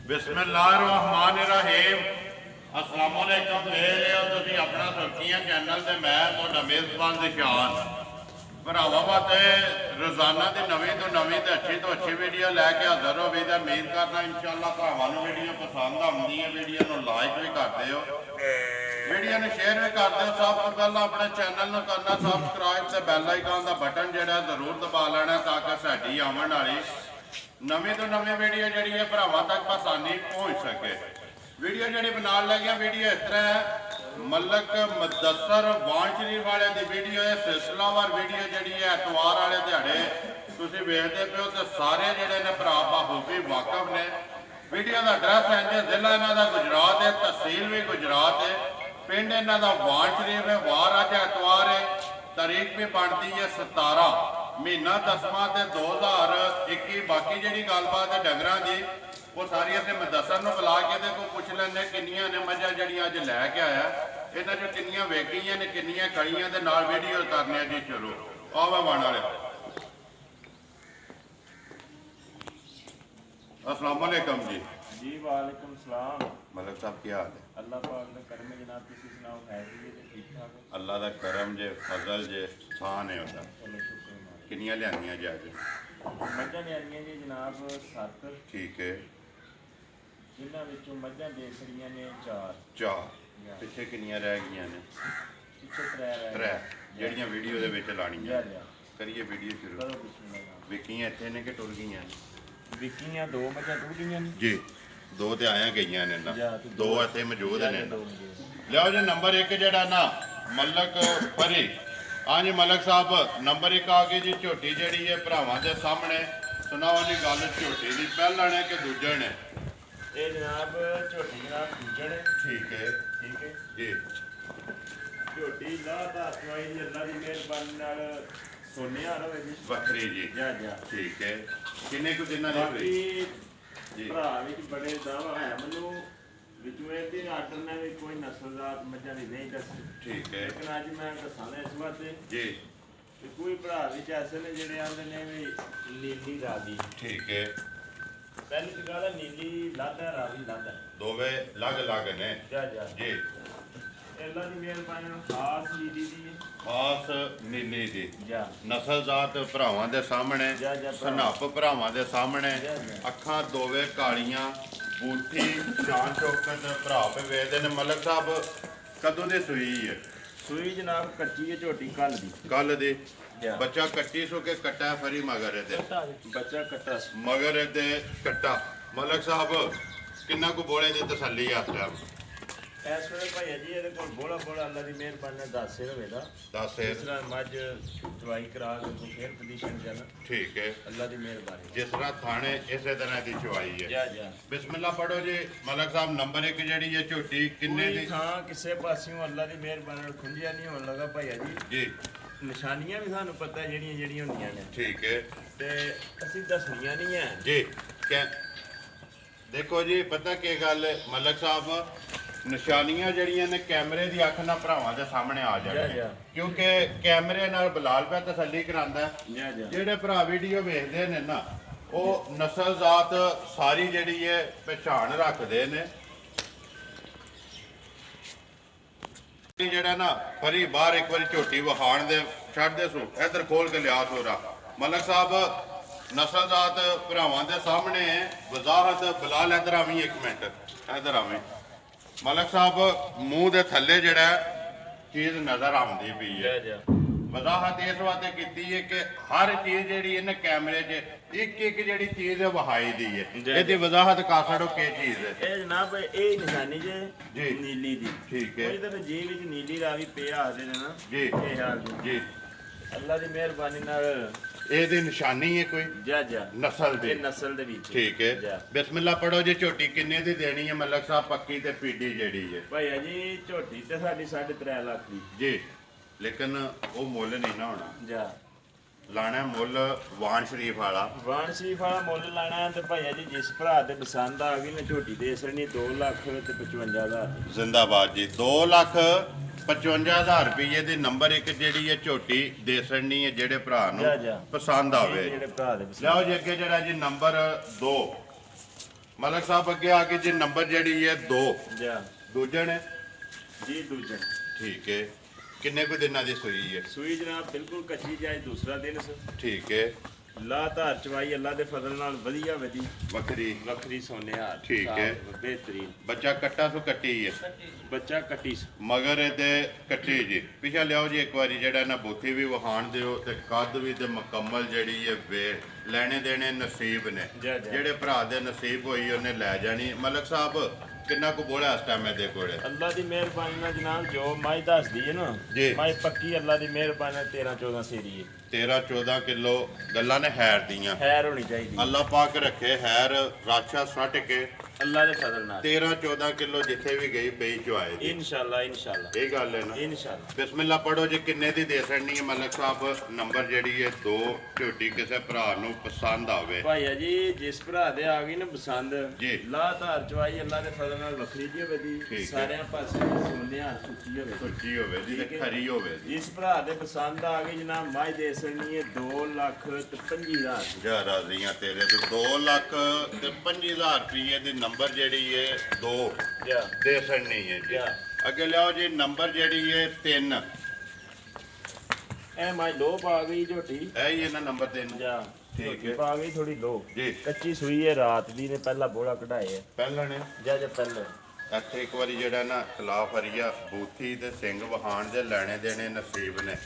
बिस्मिल्लाहिर्रहमानिर्रहीम अस्सलाम वालेकुम। देख रहे हो तुम अपना सुर्खियां चैनल से मैं तो मेजबान दिशान भरावां वास्ते रोजाना की नवी तो नवी तो अच्छी वीडियो लैके हाजिर हो भी तो उम्मीद करना इंशाअल्लाह भरावां नूं वीडियो पसंद आउंदी है। वीडियो नूं लाइक भी करते हो, वीडियो नूं शेयर भी करते हो। सब तो पहला अपने चैनल नूं करना सबसक्राइब ते बैल आइकन का बटन जिहड़ा जरूर दबा लेना ताकि साडी आवन वाली नवी तो नवी वीडियो जी है भरावां तक आसानी पहुँच सके। वीडियो जी बना लगे वीडियो इस तरह है मलक मुदस्सर वाण शरीफ वाले की वीडियो है। सिलसिलावार वीडियो जी है एतवार वाले दिहाड़े तुम वेखते पे हो तो सारे जोड़े ने भरा बखूबी वाकफ ने। वीडियो का एड्रैस है जी जिला इन्हों का गुजरात है, तहसील भी गुजरात है, पिंड इन्हों का वाण शरीफ है। वार अज एतवार है, तारीख भी बनती है 17 महीना 10वां 2021। बाकी जी गलबात है डंगर की वो सारी अपने मुदस्सर में बुला के तो पुछ लेंगे किनिया ने मझा जी अज लैके आया इन्हों चो किनिया वेगियां ने किनिया खड़ियां के नाल वीडियो करने जी शुरू। आवा वन वाले अस्सलाम वालेकुम जी। जी वालेकुम सलाम। मलक साहब क्या हाल है? अल्लाह पाक का करम है जनाब, तुसी सुनाओ खैर जी ते ठीक ठाक हो? अल्लाह का करम जे फजल जे स्थान है उसका। चलो शुक्र है। किनिया लिया जी अज? मझां लियानियां जी जनाब 7, ठीक है। जिन्हां विचों मझां देसड़ियां ने 4 चार पिछे किनिया रह गई ने? पिछे 3 रह त्रै जड़ियाँ वीडियो दे विच लाणियां। जा करिए वीडियो शुरू। करो बिस्मिल्लाह। विकियां इत्थे ने कि टुर गईयां ने? विकियां 2 मझां टुट गईयां ने जी, दो तो आया गई ने ना, जा ते दो इत्थे मौजूद ने। दो मौजूद। लियाओ जी नंबर 1 जड़ा ना मलक परी। हाँ जी मलक साहब नंबर 1 आ गई जी। झोटी जी है भरावां दे सामने सुनाओ जी गल झोटी की पहला ने कि दूजे ने? ये जनाब झोटी जनाब दूजण है। ठीक है ठीक है जी। झोटी ला दा चवाई जी अल्लाह दी मेहरबानी नाल सोने हार होवे जी वखरी जी। जा ठीक है। किन्ने कुछ दिना दी बाकी जी? भरा विच बड़े दावा है मैनू विचों ਇਹਦੇ ਆਰਡਰ ਨੇ ਵੀ ਕੋਈ ਨਸਲਜ਼ਾਤ ਮੱਝਾਂ ਦੀ ਨਹੀਂ ਦੱਸੀ। ठीक है ਲੇਕਿਨ ਅੱਜ ਮੈਂ ਦੱਸਾਂਗਾ ਇਸ ਵਾਸਤੇ जी। ਕਿ ਕੋਈ ਭਰਾ ਵਿੱਚ ਐਸੇ ਨੇ ਜਿਹੜੇ ਆਂਦੇ ਨੇ ਵੀ ਨੀਲੀ ਰਾਵੀ। ठीक है। ਪਹਿਲੀ ਤਾਂ ਗੱਲ ਹੈ ਨੀਲੀ ਲਾਦਾ ਰਾਵੀ ਲਾਦਾ दोवे लग लग ने ਜਾ जी। ਅੱਲਾ ਦੀ ਮਿਹਰਬਾਨੀ ਨਾਲ ਖਾਸ ਨੀਲੀ ਦੀ खास नीली दी ਜਾ नस्ल जात भरावां दे सामने, जा भरा। सनप भरावां दे सामने, जा। अखां दोवे कालियां, बूठी शान चौकट भरा पे वेखदे ने। मलक साहब कदों दी सूई है? ਸੂਈ ਜਨਾਬ ਕੱਚੀ ਹੈ ਝੋਟੀ ਕੱਲ ਦੀ। कल दी जा। बच्चा कट्टी सो के कट्टा फरी मगर दे ਬੱਚਾ ਕੱਟਾ मगर दे कट्टा। मलक साहब किन्ना को बोले दी तसल्ली है इस टाइम? ਇਸ ਵੇਲੇ ਭਾਈ ਜੀ ਇਹਦੇ ਕੋਲ ਬੋਲਾ ਅੱਲਾ ਦੀ ਮਿਹਰਬਾਨੀ ਨਾਲ 10 ਸਿਰ ਹੋਵੇਗਾ। दस ਇਸ ਤਰ੍ਹਾਂ ਮੱਝ ਚਵਾਈ ਕਰਾ ਕੇ ਕੋਈ ਫੇਰ ਪੋਜੀਸ਼ਨ ਜਾਣਾ ठीक है। ਅੱਲਾ ਦੀ ਮਿਹਰਬਾਨੀ। जिस तरह थाने इस तरह की चवाई है। ਜਾ बिस्मिल्लाह पढ़ो जी मलक साहब। नंबर 1 जी है झोटी किन्ने ਕੋਈ दी? ਥਾਂ ਕਿਸੇ ਪਾਸਿਓਂ ਅੱਲਾ ਦੀ ਮਿਹਰਬਾਨੀ ਨਾਲ ਖੁੰਝਿਆ ਨਹੀਂ ਹੋਣ ਲੱਗਾ ਭਾਈ ਜੀ। जी ਨਿਸ਼ਾਨੀਆਂ ਵੀ ਸਾਨੂੰ ਪਤਾ ਜਿਹੜੀਆਂ ਹੁੰਦੀਆਂ ਨੇ ठीक है ਤੇ ਅਸੀਂ ਦੱਸਣੀਆਂ ਨਹੀਂ ਹੈ। जी। क्या देखो जी पता की गल है मलक साहब निशानियां जड़ियां ने कैमरे की अख ना भरावां दे सामने आ जा। जाए क्योंकि कैमरे नाल बलाल पे तसल्ली करांदा है। ਜਾ जेड़े भरा वीडियो वेखदे ने ना वो नस्ल जात सारी जड़ी है पहचान रखते ने। जेड़ा ना फरी बाहर एक बार झोटी वहाण दे छड़ दे सू इधर खोल के लिया सोरा। मलक साहब नस्ल जात भरावां दे सामने वजाहत बलाल इधर आवी एक मिनट इधर आवी। मलक साहब मूँह दे थल्ले जेड़ा चीज नजर आती पई है। ਜਾ वजाहत इस वास्ते की है कि हर चीज जी इन्हें कैमरे च एक जी चीज वहाई दी है। जी। ये वजाहत कर छड़ो कि चीज है ਇਹ ਜਨਾਬ ਇਹ ਨਿਸ਼ਾਨੀ ਜੇ ਜੀ। ਨੀਲੀ ਦੀ। ठीक है ਇਹਦੇ ਜੀ ਵਿੱਚ ਨੀਲੀ ਰਾਵੀ ਪਿਆ ਆਦੇ ਨੇ ਨਾ जी ਇਹ ਹਾਲ ਜੀ। जी। ਅੱਲਾ ਦੀ ਮਿਹਰਬਾਨੀ ਨਾਲ ये निशानी है कोई ਜਾ नस्ल ਇਹ दी? ਨਸਲ ਦੇ ਵਿੱਚ ठीक है। जा। बिस्मिल्लाह पढ़ो जी झोटी किन्ने दी देनी है मलक साहब? पक्की ते पीडी जेड़ी है ਭਾਈ ਜੀ ਝੋਟੀ ਤੇ ਸਾਡੀ 3.5 ਲੱਖ ਦੀ। जी। लेकिन वो मुल नहीं ना होना, ਜਾ लाना मुल वाण शरीफ वाला। ਵਾਣ ਸ਼ਰੀਫ ਵਾਲਾ ਮੁੱਲ ਲਾਣਾ ਤੇ ਭਾਈ ਜੀ ਜਿਸ ਭਰਾ ਦੇ ਪਸੰਦ ਆ ਗਈ ਨਾ ਝੋਟੀ ਦੇ ਸਰਣੀ 2 ਲੱਖ ਤੇ 55,000। जिंदाबाद जी। 2,55,000 रुपये की नंबर 1 जी है झोटी देसनी है जेडे भरा जा। पसंद आवे। ਜਿਹੜੇ ਭਰਾ ਦੇ ਪਸੰਦ लियाओ जी अगे जरा जी नंबर 2 ਮਲਕ ਸਾਹਿਬ ਅੱਗੇ ਆ ਕੇ ਜੀ ਨੰਬਰ ਜਿਹੜੀ ਹੈ 2 ਜਾ ਦੂਜੇ ਨੇ ਜੀ ਦੂਜਾ ਠੀਕ ਹੈ ਕਿੰਨੇ ਕੁ ਦਿਨਾਂ ਦੀ ਸੂਈ ਹੈ ਸੂਈ ਜਨਾਬ ਬਿਲਕੁਲ ਕੱਚੀ ਜਾਏ ਦੂਸਰਾ ਦਿਨ ਠੀਕ ਹੈ ਲਾਤਾਰ ਚਵਾਈ ਅੱਲਾ ਦੇ ਫਜ਼ਲ ਨਾਲ ਵਧੀਆ ਵਧੀ ਵੱਖਰੀ ਵੱਖਰੀ ਸੋਨੇ ਹਾਰ ਠੀਕ ਹੈ। ਬਿਹਤਰੀਨ ਬੱਚਾ ਕੱਟਾ ਸੋ ਕੱਟੀ ਹੈ ਬੱਚਾ ਕੱਟੀ ਮਗਰ ਇਹਦੇ ਕੱਟੀ ਜੀ ਪਿਛਾ ਲਿਆਓ ਜੀ ਇੱਕ ਵਾਰੀ ਜਿਹੜਾ ਨਾ ਬੋਥੀ ਵੀ ਵਹਾਣ ਦਿਓ ਤੇ ਕੱਦ ਵੀ ਤੇ ਮੁਕੰਮਲ ਜਿਹੜੀ ਹੈ ਵੇ ਲੈਣੇ ਦੇਣੇ ਨਸੀਬ ਨੇ ਜਾ, ਜਾ। ਜਿਹੜੇ ਭਰਾ ਦੇ ਨਸੀਬ ਹੋਈ ਉਹਨੇ ਲੈ ਜਾਣੀ ਮਲਕ ਸਾਹਿਬ ਕਿੰਨਾ ਕੁ ਬੋਲਿਆ ਇਸ ਟਾਈਮ ਇਹਦੇ ਕੋਲੇ ਅੱਲਾ ਦੀ ਮਿਹਰਬਾਨੀ ਨਾਲ ਜਨਾਬ ਜੋ ਮਾਈ ਦੱਸਦੀ ਹੈ ਨਾ ਜੀ। ਮਾਈ ਪੱਕੀ ਅੱਲਾ ਦੀ ਮਿਹਰਬਾਨੀ ਨਾਲ 13-14 ਸੇਰੀ ਹੈ 13-14 ਕਿਲੋ ਗੱਲਾਂ ਨੇ ਹੈਰ ਦੀਆਂ ਖੈਰ ਹੋਣੀ ਚਾਹੀਦੀ ਅੱਲਾ ਪਾਕ ਰੱਖੇ ਹੈਰ ਰਾਛਾ ਸੱਟ ਕੇ ਅੱਲਾ ਦੇ ਫਜ਼ਲ ਨਾਲ 13-14 ਕਿਲੋ ਜਿੱਥੇ ਵੀ ਗਈ ਪਈ ਚੁਆਏ ਦੀ ਇਨਸ਼ਾਅੱਲਾ ਇਨਸ਼ਾਅੱਲਾ ਇਹ ਗੱਲ ਹੈ ਨਾ ਇਨਸ਼ਾਅੱਲਾ ਬਿਸਮਿਲ੍ਲਾ ਪੜੋ ਜੀ ਕਿੰਨੇ ਦੀ ਦੇ ਸਕਣੀ ਹੈ ਮਲਕ ਸਾਹਿਬ ਨੰਬਰ ਜਿਹੜੀ ਹੈ 2 ਝੋਟੀ ਕਿਸੇ ਭਰਾ ਨੂੰ ਪਸੰਦ ਆਵੇ ਭਾਈਆ ਜੀ ਜਿਸ ਭਰਾ ਦੇ ਆ ਗਈ ਨਾ ਪਸੰਦ ਜੀ। ਲਾਤਾਰ ਚਵਾਈ ਅੱਲਾ ਦੇ ਫਜ਼ਲ ਨਾਲ ਵੱਖਰੀ ਜੀ ਵਧੀ ਠੀਕ ਹੈ। ਸਾਰਿਆਂ ਪਾਸੇ ਸੋਨੇ ਹਾਰ ਸੁੱਚੀ ਹੋਵੇ ਸੁੱਚੀ ਹੋਵੇ ਜੀ ਤੇ ਠੀਕ ਹੈ। ਖਰੀ ਹੋਵੇ ਜੀ ਜਿਸ ਭਰਾ ਦੇ ਪਸੰਦ ਆ ਗਈ ਜਨਾਬ ਮਾਈ ਦੇ ਸਕਣੀ ਹੈ 2,25,000 ਜਾ ਰਾਜ਼ੀਆਂ ਤੇਰੇ ਤੋਂ 2 ਲੱਖ ਤੇ 25,000 ਰੁਪਏ ਦੀ ਨੰਬਰ ਜਿਹੜੀ ਹੈ 2 ਜਾ ਦੇ ਸਕਣੀ ਹੈ ਜੀ ਜਾ। ਅੱਗੇ ਲਿਆਓ ਜੀ ਨੰਬਰ ਜਿਹੜੀ ਹੈ 3 ਇਹ ਮਾਈ ਲੋ ਪਾ ਗਈ ਝੋਟੀ ਇਹ ਹੀ ਇਹਨਾਂ ਨੰਬਰ 3 ਜਾ ਠੀਕ ਝੋਟੀ ਹੈ। ਪਾ ਗਈ ਥੋੜੀ ਲੋ ਜੀ ਕੱਚੀ ਸੂਈ ਹੈ ਰਾਤ ਦੀ ਨੇ ਪਹਿਲਾ ਬੋਲਾ ਕਢਾਏ ਆ ਪਹਿਲਾਂ ਨੇ ਜਾ ਪਹਿਲੇ ਇੱਥੇ ਇੱਕ ਵਾਰੀ ਜਿਹੜਾ ਨਾ ਖਿਲਾਫ ਹਰੀਆ ਬੂਥੀ ਤੇ ਸਿੰਘ ਵਹਾਣ ਦੇ ਲੈਣੇ ਦੇਣੇ ਨਸੀਬ ਨੇ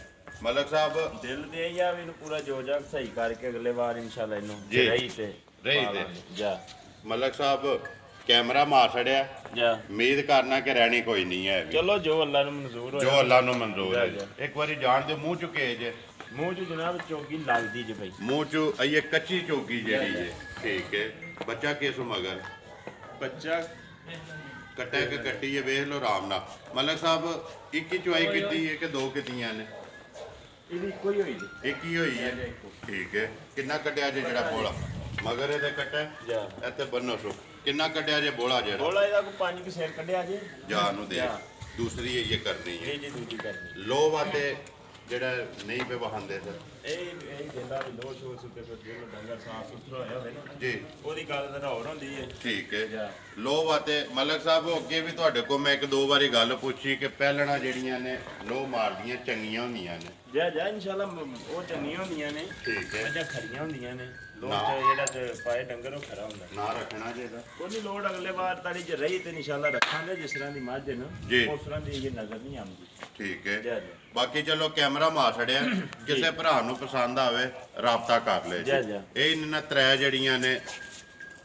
ਮਲਕ ਸਾਹਿਬ ਦਿਲ ਦੇ ਆ ਵੀ ਇਹਨੂੰ ਪੂਰਾ ਜੋਜਾ ਸਹੀ ਕਰਕੇ ਅਗਲੇ ਵਾਰ ਇਨਸ਼ਾਅੱਲਾ ਇਹਨੂੰ ਜੀ। ਰਹੀ ਤੇ ਰਹੀ ਪਾ ਤੇ। ਲਾਂਗੇ। ਜਾ ਮਲਕ ਸਾਹਿਬ ਕੈਮਰਾ ਮਾਰ ਛੜਿਆ ਜਾ ਉਮੀਦ ਕਰਨਾ ਕਿ ਰਹਿਣੀ ਕੋਈ ਨਹੀਂ ਹੈ ਵੀ। ਚਲੋ ਜੋ ਅੱਲਾ ਨੂੰ ਮਨਜ਼ੂਰ ਜੋ ਹੋਇਆ ਅੱਲਾ ਨੂੰ ਮਨਜ਼ੂਰ ਹੈ ਜਾ, ਇੱਕ ਵਾਰੀ ਜਾਣ ਦੇ ਮੂੰਹ ਚੁੱਕੇ ਜੇ ਮੂੰਹ 'ਚ ਜਨਾਬ ਚੌਕੀ ਲੱਗਦੀ ਜੇ ਭਾਈ ਮੂੰਹ ਚ ਇਹ ਕੱਚੀ ਚੋਗੀ ਜਿਹੜੀ ਹੈ ਠੀਕ ਹੈ ਬੱਚਾ ਕਿਸ ਮਗਰ ਬੱਚਾ ਕੱਟਿਆ ਕਿ ਕੱਟੀ ਹੈ ਵੇਖ ਲਓ ਆਰਾਮ ਨਾਲ ਮਲਕ ਸਾਹਿਬ ਇੱਕ ਹੀ ਚੁਆਈ ਕੀਤੀ ਹੈ ਕਿ 2 ਕੀਤੀਆਂ ਨੇ ਇਹਦੀ ਇੱਕੋ ਹੀ ਹੋਈ ਜੀ ਇੱਕ ਹੀ ਹੋਈ ਹੈ ਠੀਕ ਹੈ ਕਿੰਨਾ ਕੱਟਿਆ ਜੇ ਜਿਹੜਾ ਬੋਲਾ ਮਗਰ ਇਹਦੇ ਕੱਟਿਆ ਜਾ ਇੱਥੇ ਬੰਨੋ ਸੋ ਕਿੰਨਾ ਕੱਟਿਆ ਜੇ ਬੋਲਾ ਜਿਹੜਾ ਬੋਲਾ ਇਹਦਾ ਕੋਈ 5 ਕਿ ਸਿਰ ਕੱਢਿਆ ਜੇ ਜਾਨ ਨੂੰ ਦੇ ਜਾ। ਦੂਸਰੀ ਇਹ ਕਰਨੀ ਹੈ ਇਹ ਜੀ ਦੂਜੀ ਕਰਨੀ ਲੋ ਵਾਤੇ ਜਿਹੜਾ ਨਹੀਂ ਪੇ ਵਹਾਂਦੇ ਸਰ ਇਹ ਕਹਿੰਦਾ ਵੀ ਲੋ ਸ਼ੋਰ ਸੁੱਤੇ ਫਿਰ ਜਿਹੜਾ ਡੰਗਰ ਸਾਫ ਸੁਥਰਾ ਹੋਇਆ ਹੋਵੇ ਨਾ ਜੀ ਉਹਦੀ ਗੱਲ ਤਾਂ ਹੋਰ ਹੁੰਦੀ ਹੈ ਠੀਕ ਹੈ ਜਾ। ਲੋ ਵਾਤੇ ਮਲਕ ਸਾਹਿਬ ਅੱਗੇ ਵੀ ਤੁਹਾਡੇ ਕੋਲ ਮੈਂ 1-2 ਵਾਰੀ ਗੱਲ ਪੁੱਛੀ ਕਿ ਪਹਿਲਣਾ ਜਿਹੜੀਆਂ ਨੇ ਲੋ ਮਾਰਦੀਆਂ ਚੰਗੀਆਂ ਹੁੰਦੀਆਂ ਨੇ ਜਾ ਇਨਸ਼ਾਅੱਲਾ ਉਹ ਚੰਗੀਆਂ ਹੁੰਦੀਆਂ ਨੇ ਠੀਕ ਹੈ ਜਾਂ ਖਰੀਆਂ ਹੁੰਦੀਆਂ ਨੇ ਲੋਕ ਨਾ। ਜਿਹੜਾ ਚ ਪਾਏ ਡੰਗਰ ਉਹ ਖਰਾ ਹੁੰਦਾ ਨਾ ਰੱਖਣਾ ਚਾਹੀਦਾ ਕੋਈ ਨਹੀਂ ਲੋੜ ਅਗਲੇ ਵਾਰ ਤਾੜੀ ਚ ਰਹੀ ਤੇ ਇਨਸ਼ਾਅੱਲਾ ਰੱਖਾਂਗੇ ਜਿਸ ਤਰ੍ਹਾਂ ਦੀ ਮੱਝ ਹੈ ਨਾ ਜੀ। ਉਸ ਤਰ੍ਹਾਂ ਦੀ ਇਹ ਨਜ਼ਰ ਨਹੀਂ ਆਉਂਦੀ ਠੀਕ ਹੈ ਜਾ ਬਾਕੀ ਚਲੋ ਕੈਮਰਾ ਮਾਰ ਛੜਿਆ ਕਿਸੇ ਭਰਾ ਨੂੰ ਪਸੰਦ ਆਵੇ ਰਾਬਤਾ ਕਰ ਲੈ ਜਾ, ਜਾ। ਇਹ ਇਹਨਾਂ ਤਰੇ ਜਿਹੜੀਆਂ ਨੇ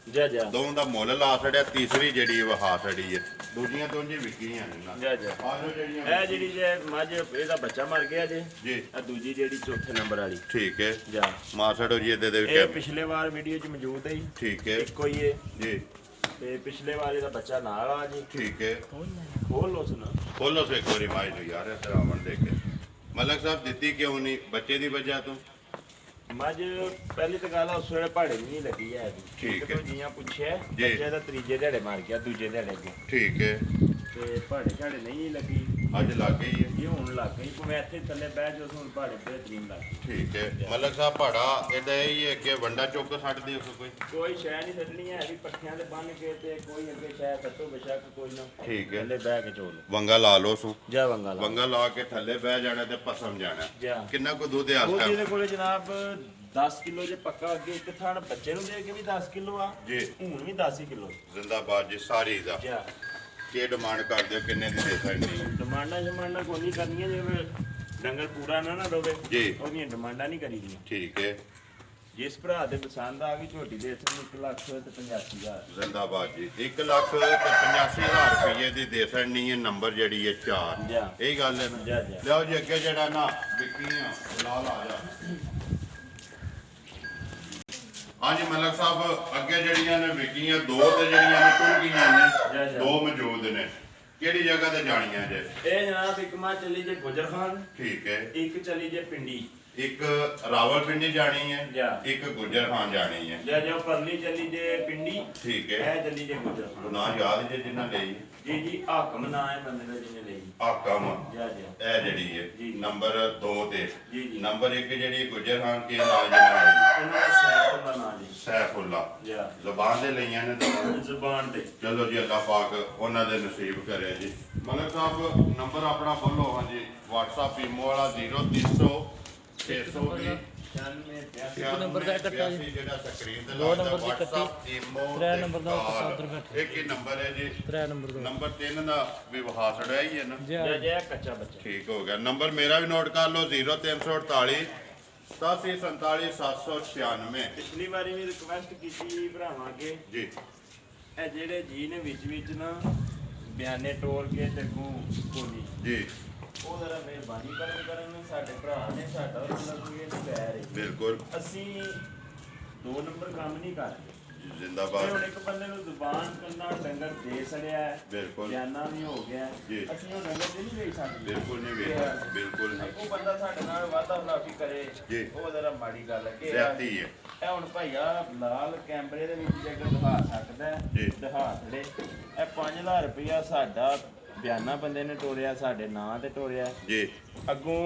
ਜਾ ਦੋ ਦਾ ਮੁੱਲ ਲਾ ਛੜਿਆ ਤੀਸਰੀ ਜਿਹੜੀ ਵਹਾ ਛੜੀ ਹੈ ਦੂਜੀਆਂ ਤੋਂ ਜੀ ਵਿਕੀਆਂ ਨੇ ਨਾ ਜਾ ਆਹ ਜੋ ਜਿਹੜੀਆਂ ਇਹ ਜਿਹੜੀ ਜੇ ਮੱਝ ਇਹਦਾ ਬੱਚਾ ਮਰ ਗਿਆ ਜੇ ਜੀ ਆ ਦੂਜੀ ਜਿਹੜੀ ਚੌਥੇ ਨੰਬਰ ਵਾਲੀ ਠੀਕ ਹੈ ਜਾ ਮਾਰ ਛੜੋ ਜੀ ਇਹਦੇ ਦੇ ਇਹ ਪਿਛਲੇ ਵਾਰ ਵੀਡੀਓ 'ਚ ਮੌਜੂਦ ਹੈ ਜੀ। ਠੀਕ ਹੈ ਇੱਕੋ ਹੀ ਹੈ ਜੀ ਤੇ ਪਿਛਲੇ ਵਾਰ ਇਹਦਾ ਬੱਚਾ ਨਾਲ ਆ ਜੀ ਠੀਕ ਹੈ ਖੋਲ ਲੋ ਸੁਣਾ ਖੋਲੋ ਸੇ ਇੱਕ ਵਾਰੀ ਮਾਈ ਨੂੰ ਯਾਰ ਇਸ ਤਰ੍ਹਾਂ ਆਵਣ ਦੇ ਕੇ ਮਲਕ ਸਾਹਿਬ ਦਿੱਤੀ ਕਿਉਂ ਨਹੀਂ ਬੱਚੇ ਦੀ ਵਜ੍ਹਾ ਤੋਂ ਮੱਝ ਪਹਿਲੀ ਤਾਂ ਗੱਲ ਆ ਉਸ ਵੇਲੇ ਪਹਾੜੇ ਨਹੀਂ ਲੱਗੀ ਹੈ ਠੀਕ ਹੈ। ਜੀਆਂ ਪੁੱਛਿਆ ਜੀ। ਬੱਚੇ ਦਾ ਤੀਜੇ ਦਿਹਾੜੇ ਮਾਰ ਗਿਆ ਦੂਜੇ ਦਿਹਾੜੇ ਅੱਗੇ ਠੀਕ ਹੈ ਤੇ ਪਹਾੜੇ ਝਾੜੇ ਨਹੀਂ ਲੱਗੀ ਅੱਜ ਲੱਗ ਗਈ ਹੈ ਇਹ ਹੁਣ ਲੱਗ ਗਈ ਭਾਵੇਂ ਇੱਥੇ ਥੱਲੇ ਬਹਿ ਜਾਓ ਹੁਣ ਪਹਾੜੇ ਬਿਹਤਰੀਨ ਲੱਗ ਗਈ ਠੀਕ ਹੈ ਮਲਕ ਸਾਹਿਬ ਭਾੜਾ ਇਹਦਾ ਇਹ ਹੈ ਕਿ ਵੰਡਾ ਚੁੱਕ ਛੱਡ ਦਿਓ ਕੋਈ ਕੋਈ ਸ਼ੈ ਨਹੀਂ ਛੱਡਣੀ ਹੈ ਵੀ ਪੱਠਿਆਂ ਤੇ ਬੰਨ ਕੇ ਤੇ ਕੋਈ ਅੱਗੇ ਸ਼ੈ ਕੱਟੋ ਬਸ਼ੱਕ ਕੋਈ ਨਾ ਠੀਕ ਹੈ ਥੱਲੇ ਬਹਿ ਕੇ ਚੋਲ ਵੰਗਾ ਲਾ ਲਓ ਸੂ ਜਾ ਵੰਗਾ ਲਾ ਵੰਗਾ ਲਾ ਕੇ ਥੱਲੇ ਬਹਿ ਜਾਣਾ ਤੇ ਪਸਮ ਜਾਣਾ ਜਾ ਕਿੰਨਾ ਕੁ ਦੁੱਧ ਆ ਉਹ ਇਸ ਜਿਹਦੇ ਕੋਲੇ ਜਨਾਬ 10 ਕਿਲੋ ਜੇ ਪੱਕਾ ਅੱਗੇ ਇੱਕ ਥਾਣ ਬੱਚੇ ਨੂੰ ਦੇ ਕੇ ਵੀ 10 ਕਿਲੋ ਆ ਜੀ ਹੁਣ ਵੀ 10 ਹੀ ਕਿਲੋ ਜ਼ਿੰਦਾਬਾਦ ਜੀ ਸਾਰੀ ਦਾ ਜਾ ਕੀ ਡਿਮਾਂਡ ਕਰਦੇ ਹੋ ਕਿੰਨੇ ਦੀ ਦੇ ਸਕਦੀ ਡਿਮਾਂਡਾਂ ਕੋਈ ਨਹੀਂ ਕਰਨੀਆਂ ਜਿਵੇਂ ਡੰਗਰ ਪੂਰਾ ਨਾ ਰੋਵੇ ਜੀ। ਉਹਦੀਆਂ ਡਿਮਾਂਡਾਂ ਨਹੀਂ ਕਰੀਦੀਆਂ ਠੀਕ ਹੈ ਜਿਸ ਭਰਾ ਦੇ ਪਸੰਦ ਆ ਗਈ ਝੋਟੀ ਦੇ ਇਸ ਨੂੰ 1,85,000 ਜ਼ਿੰਦਾਬਾਦ ਜੀ 1,85,000 ਰੁਪਏ ਦੀ ਦੇ ਸਕਣੀ ਹੈ ਨੰਬਰ ਜਿਹੜੀ ਹੈ 4 ਜਾ ਇਹ ਗੱਲ ਹੈ ਨਾ ਜਾ ਜਾ ਲਿਆਓ ਜੀ ਅੱਗੇ ਜਿਹੜਾ ਨਾ ਵਿਕੀਆਂ ਲਾਲ ਆ ਜਾ ਹਾਂਜੀ ਮਲਕ ਸਾਹਿਬ ਅੱਗੇ ਜਿਹੜੀਆਂ ਨੇ ਵਿਕੀਆਂ ਦੋ ਤੇ ਜਿਹੜੀਆਂ ਨੇ ਟੁੱਟ ਗਈਆਂ ਜਾ, ਨੇ ਜਾ। ਦੋ ਮੌਜੂਦ ਨੇ ਕਿਹੜੀ ਜਗ੍ਹਾ ਤੇ ਜਾਣੀਆਂ ਜੇ ਇਹ ਜਨਾਬ ਇੱਕ ਮਾਂ ਚਲੀ ਜੇ ਗੁਜਰ ਖਾਨ ਠੀਕ ਹੈ ਇੱਕ ਚਲੀ ਜੇ ਪਿੰਡੀ ਇੱਕ ਰਾਵਲਪਿੰਡੀ ਜਾਣੀ ਹੈ ਜਾਂ। ਇੱਕ ਗੁੱਜਰ ਖਾਨ ਜਾਣੀ ਹੈ ਜਾਂ ਜੋ ਪਰਲੀ ਚੱਲੀ ਜੇ ਪਿੰਡੀ ਠੀਕ ਹੈ ਇਹ ਚੱਲੀ ਜੇ ਗੁਜਰ ਨਾ ਯਾਦ ਜੇ ਜਿੰਨਾ ਲਈ ਜੀ ਹਾਕਮ ਨਾਂ ਹੈ ਬੰਦੇ ਦਾ ਜਿਹਨੇ ਲਈ ਆਕਮ ਜਾਂ ਇਹ ਜਿਹੜੀ ਹੈ ਜੀ। ਨੰਬਰ 2 ਤੇ ਜੀ। ਨੰਬਰ 1 ਜਿਹੜੀ ਗੁੱਜਰ ਖਾਨ ਕੀ ਨਾਮ ਜਿਹਨਾਂ ਲਈ ਉਹਨਾਂ ਦਾ ਸੈਫ ਦਾ ਨਾਂ ਜੀ ਸੈਫੁੱਲਾ ਜਾਂ ਜ਼ਬਾਨ ਦੇ ਲਈਆਂ ਨੇ ਦੋਵਾਂ। ਜ਼ੁਬਾਨ ਤੇ ਚਲੋ ਜੀ ਅੱਲਾਹ ਪਾਕ ਉਹਨਾਂ ਦੇ ਨਸੀਬ ਕਰੇ ਜੀ ਮਲਕ ਸਾਹਿਬ ਨੰਬਰ ਆਪਣਾ ਬੋਲੋ ਹਾਂਜੀ WhatsApp ਈਮੋ ਵਾਲਾ 0300 620 96 ਨੰਬਰ ਦਾ ਕੱਟਾ ਜੀ। ਜਿਹੜਾ ਸਕਰੀਨ ਤੇ ਦੋ ਲੱਗਦਾ ਨੰਬਰ ਦੀ ਕੱਟੀ, WhatsApp ਈਮੋ ਤਰੇ ਤੇ ਨੰਬਰ ਦਾ ਕਾਲ। ਉੱਧਰ ਬੈਠੇ। ਇੱਕ ਹੀ ਨੰਬਰ ਹੈ ਜੀ 3 ਨੰਬਰ ਦਾ ਨੰਬਰ 3 ਦਾ ਵੀ ਵਿਖਾ ਛੜਿਆ ਹੀ ਹੈ ਨਾ ਜਾਂ ਜਾਂ ਕੱਚਾ ਬੱਚਾ ਠੀਕ ਹੋ ਗਿਆ ਨੰਬਰ ਮੇਰਾ ਵੀ ਨੋਟ ਕਰ ਲਓ 0348 8747 796 ਪਿਛਲੀ ਵਾਰੀ ਵੀ ਰਿਕਵੈਸਟ ਕੀਤੀ ਭਰਾਵਾਂ ਅੱਗੇ ਜੀ ਇਹ ਜਿਹੜੇ ਜੀ ਨੇ ਵਿੱਚ ਨਾ ਬਿਆਨੇ ਟੋਲ ਕੇ ਤੇ ਕੋਲੀ ਜੀ ਉਹ ਜ਼ਰਾ ਮਿਹਰਬਾਨੀ ਕਰਨ ਸਾਡੇ ਭਰਾ ਨੇ ਸਾਡਾ ਉਹਨਾਂ ਦਾ ਕੋਈ ਇਹ ਪੈਰ ਹੈ ਬਿਲਕੁਲ ਅਸੀਂ 2 ਨੰਬਰ ਕੰਮ ਨਹੀਂ ਕਰਦੇ ਤੇ ਜ਼ਿੰਦਾਬਾਦ ਹੁਣ ਇੱਕ ਬੰਦੇ ਨੂੰ ਜ਼ੁਬਾਨ ਕੰਨਾ ਡੰਗਰ ਦੇ ਸੜਿਆ ਹੈ ਬਿਲਕੁਲ ਬਿਆਨਾ ਵੀ ਹੋ ਗਿਆ ਹੈ। ਜੀ। ਅਸੀਂ ਉਹ ਡੰਗਰ ਤੇ ਨਹੀਂ ਵੇਚ ਸਕਦੇ ਬਿਲਕੁਲ ਨਹੀਂ ਵੇਖ ਬਿਲਕੁਲ ਨਹੀਂ ਉਹ ਬੰਦਾ ਸਾਡੇ ਨਾਲ ਵਾਦਾ ਖਲਾਫੀ ਕਰੇ ਜੀ। ਉਹ ਜ਼ਰਾ ਮਾੜੀ ਗੱਲ ਹੈ ਕਿ ਜ਼ਿਆਦਤੀ ਹੈ ਇਹ ਹੁਣ ਭਾਈਆ ਲਾਲ ਕੈਮਰੇ ਦੇ ਵਿੱਚ ਜੇ ਕੋਈ ਦਿਖਾ ਸਕਦਾ ਹੈ, ਜੀ। ਦਿਖਾ ਛੜੇ ਇਹ 5000 ਰੁਪਇਆ ਸਾਡਾ ਬਿਆਨਾ ਬੰਦੇ ਨੇ ਟੋਰਿਆ ਸਾਡੇ ਨਾਂ ਤੇ ਟੋਰਿਆ ਜੀ ਅੱਗੋਂ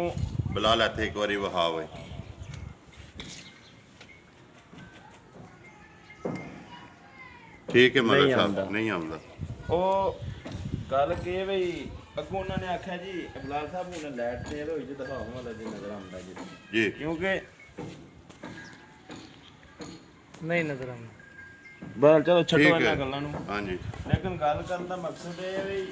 ਬਲਾਲ ਇੱਥੇ ਇੱਕ ਵਾਰੀ ਵਹਾ ਓਏ ਠੀਕ ਹੈ ਮਲਕ ਨਹੀਂ ਸਾਹਿਬ ਆਉਂਦਾ। ਨਹੀਂ ਆਉਂਦਾ ਉਹ ਗੱਲ ਕੀ ਬਈ ਅੱਗੋਂ ਉਹਨਾਂ ਨੇ ਆਖਿਆ ਜੀ ਇਬਲਾਲ ਸਾਹਿਬ ਹੁਣ ਲਾਈਟ ਫੇਲ ਹੋਈ ਜੇ ਦਿਖਾਓ ਵਾਲਾ ਜੀ ਨਜ਼ਰ ਆਉਂਦਾ ਜੀ ਜੀ ਕਿਉਂਕਿ ਨਹੀਂ ਨਜ਼ਰ ਆਉਂਦਾ। ਬਸ ਚਲੋ ਛੱਡੋ ਠੀਕ ਇਹਨਾਂ ਹੈ ਗੱਲਾਂ ਨੂੰ ਹਾਂਜੀ ਲੇਕਿਨ ਗੱਲ ਕਰਨ ਦਾ ਮਕਸਦ ਇਹ ਹੈ ਵੀ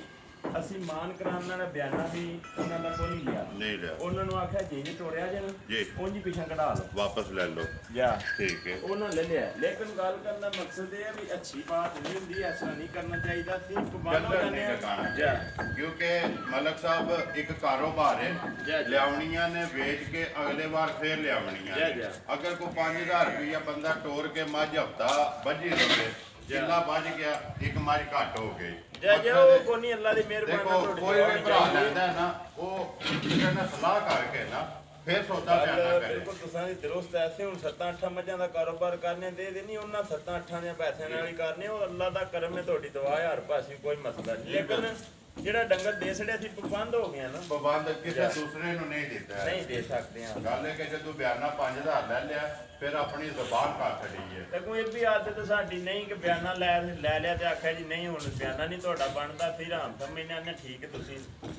ਅਸੀਂ ਮਾਨ ਕਰਾਉਣ ਵਾਲਾ ਬਿਆਨਾ ਵੀ ਉਹਨਾਂ ਦਾ ਕੋਈ ਨਹੀਂ ਲਿਆ ਨਹੀਂ ਲਿਆ ਉਹਨਾਂ ਨੂੰ ਆਖਿਆ ਜੇ ਤੋੜਿਆ ਜੇ ਨਾ ਜੀ ਉਂਝ ਹੀ ਪਿੱਛੇ ਕਢਾ ਲਓ ਵਾਪਸ ਲੈ ਲਓ ਜਾ ਠੀਕ ਹੈ ਉਹਨਾਂ ਲੈ ਲਿਆ ਲੇਕਿਨ ਗੱਲ ਕਰਨ ਦਾ ਮਕਸਦ ਇਹ ਹੈ ਵੀ ਅੱਛੀ ਬਾਤ ਨਹੀਂ ਹੁੰਦੀ ਐਸਾ ਨਹੀਂ ਕਰਨਾ ਚਾਹੀਦਾ ਸੀ ਪਾਬੰਦ ਹੋ ਜਲਦ ਜਾਂਦੇ ਨਹੀਂ ਆ ਲਗਾਉਣਾ ਜਾ ਕਿਉਂਕਿ ਮਲਕ ਸਾਹਿਬ ਇੱਕ ਕਾਰੋਬਾਰ ਜੀ, ਹੈ ਜੀ। ਲਿਆਉਣੀਆਂ ਨੇ ਵੇਚ ਕੇ ਅਗਲੇ ਵਾਰ ਫੇਰ ਲਿਆਉਣੀਆਂ ਜੀ, ਨੇ। ਜੀ। ਅਗਰ ਕੋਈ 5000 ਰੁਪਇਆ ਬੰਦਾ ਟੋਰ ਕੇ ਮੱਝ ਹਫਤਾ ਵੱਜੀ ਰਵੇ ਜਿੰਨਾ ਵੱਜ ਗਿਆ ਇੱਕ ਮੱਝ ਘੱਟ ਹੋ ਗਈ ਜਾ ਜਾ ਉਹ ਕੋਈ ਨਹੀਂ ਅੱਲਾ ਦੀ ਮਿਹਰਬਾਨੀ ਦੇਖੋ ਨਾਲ ਤੁਹਾਡੀ ਕੋਈ ਦੁਆ ਵੀ ਹੋਣੀ ਭਰਾ ਚਾਹੀਦੀ ਹੈ। ਲੈਂਦਾ ਹੈ ਨਾ ਉਹ ਕਿਸੇ ਨਾਲ ਸਲਾਹ ਕਰਕੇ ਨਾ ਫੇਰ ਸੌਦਾ ਪਿਆਨਾ ਗੱਲ ਕਰੇ ਬਿਲਕੁਲ ਤੁਸੀਂ ਦੀ ਦਰੁਸਤ ਐਸੇ ਹੁਣ 7-8 ਮੱਝਾਂ ਦਾ ਕਾਰੋਬਾਰ ਕਰਨੇ ਦੇ ਨਹੀਂ ਉਹਨਾਂ 7-8 ਦੇ ਪੈਸਿਆਂ ਨਾਲ ਹੀ ਕਰਨੇ ਉਹ ਅੱਲਾ ਦਾ ਕਰਮ ਹੈ ਤੁਹਾਡੀ ਦੁਆ ਹਰ ਪਾਸੇ ਕੋਈ ਮਸਲਾ ਨਹੀਂ ਲੇਕਿਨ ਜਿਹੜਾ ਡੰਗਰ ਦੇ ਸੜਿਆ ਸੀ ਪਾਬੰਦ ਹੋ ਗਿਆ ਨਾ ਪਾਬੰਦ ਕਿਸੇ ਦੂਸਰੇ ਨੂੰ ਨਹੀਂ ਦਿੱਤਾ ਹੈ। ਨਹੀਂ ਦੇ ਸਕਦੇ ਆ ਗੱਲ ਹੈ ਕਿ ਜਦੋਂ ਬਿਆਨਾ 5000 ਲੈ ਲਿਆ ਫਿਰ ਆਪਣੀ ਜ਼ਬਾਨ ਕਰ ਛੱਡੀ ਹੈ ਤੇ ਕੋਈ ਇਹ ਵੀ ਆਦਤ ਸਾਡੀ ਨਹੀਂ ਕਿ ਬਿਆਨਾ ਲੈ ਲਿਆ ਤੇ ਆਖਿਆ ਜੀ ਨਹੀਂ ਹੁਣ ਬਿਆਨਾ ਨਹੀਂ ਤੁਹਾਡਾ ਬਣਦਾ ਫਿਰ ਆਮ ਸਮਝਨੇ ਨੇ ਠੀਕ ਹੈ ਤੁਸੀਂ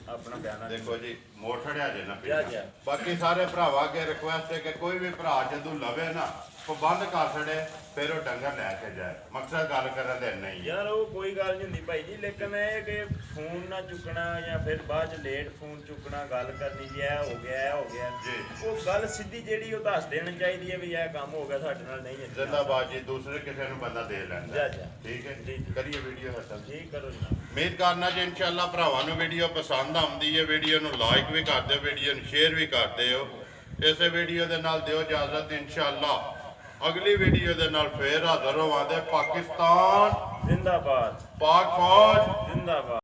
ਆਪਣਾ ਬਿਆਨਾ ਦੇਖੋ ਜੀ ਮੋੜ ਛੜਿਆ ਜੇ ਨਾ ਜਾ, ਜਾ। ਬਾਕੀ ਸਾਰੇ ਭਰਾਵਾਂ ਅੱਗੇ ਰਿਕੁਐਸਟ ਹੈ ਕਿ ਕੋਈ ਵੀ ਭਰਾ ਜਦੋਂ ਲਵੇ ਨਾ ਪਾਬੰਦ ਕਰ ਛੜੇ ਫਿਰ ਉਹ ਡੰਗਰ ਲੈ ਕੇ ਜਾਏ ਮਕਸਦ ਗੱਲ ਕਰਨ ਦੇ ਨਹੀਂ ਹੈ ਯਾਰ ਉਹ ਕੋਈ ਗੱਲ ਨਹੀਂ ਹੁੰਦੀ ਭਾਈ ਜੀ ਲੇਕਿਨ ਇਹ ਕਿ ਫੋਨ ਨਾ ਚੁੱਕਣਾ ਜਾਂ ਫਿਰ ਬਾਅਦ ਚ ਲੇਟ ਫੋਨ ਚੁੱਕਣਾ ਗੱਲ ਕਰਨੀ ਜੀ ਇਹ ਹੋ ਗਿਆ ਇਹ ਹੋ ਗਿਆ ਜੀ। ਉਹ ਗੱਲ ਸਿੱਧੀ ਜਿਹੜੀ ਉਹ ਦੱਸ ਦੇਣੀ ਚਾਹੀਦੀ ਹੈ ਵੀ ਇਹ ਕੰਮ ਹੋ ਗਿਆ ਸਾਡੇ ਨਾਲ ਨਹੀਂ ਹੈ ਜ਼ਿੰਦਾਬਾਦ ਜੀ ਦੂਸਰੇ ਕਿਸੇ ਨੂੰ ਬੰਦਾ ਦੇ ਲੈਂਦਾ ਜਾ, ਜਾ। ਠੀਕ ਹੈ ਜੀ, ਜੀ। ਕਰੀਏ ਵੀਡੀਓ ਖਤਮ ਠੀਕ ਕਰੋ ਜਨਾਬ ਉਮੀਦ ਕਰਨਾ ਜੀ ਇਨਸ਼ਾਅੱਲਾ ਭਰਾਵਾਂ ਨੂੰ ਵੀਡੀਓ ਪਸੰਦ ਆਉਂਦੀ ਹੈ ਵੀਡੀਓ ਨੂੰ ਲਾਈਕ ਵੀ ਕਰਦੇ ਹੋ ਵੀਡੀਓ ਨੂੰ ਸ਼ੇਅਰ ਵੀ ਕਰਦੇ ਹੋ ਇਸੇ ਵੀਡੀਓ ਦੇ ਨਾਲ ਦਿਓ ਇਜਾਜ਼ਤ ਇਨਸ਼ਾਅੱਲਾ ਅਗਲੀ ਵੀਡੀਓ ਦੇ ਨਾਲ ਫੇਰ ਹਾਜ਼ਰ ਹੋਵਾਂਗੇ ਪਾਕਿਸਤਾਨ ਜ਼ਿੰਦਾਬਾਦ ਪਾਕ ਫੌਜ ਜ਼ਿੰਦਾਬਾਦ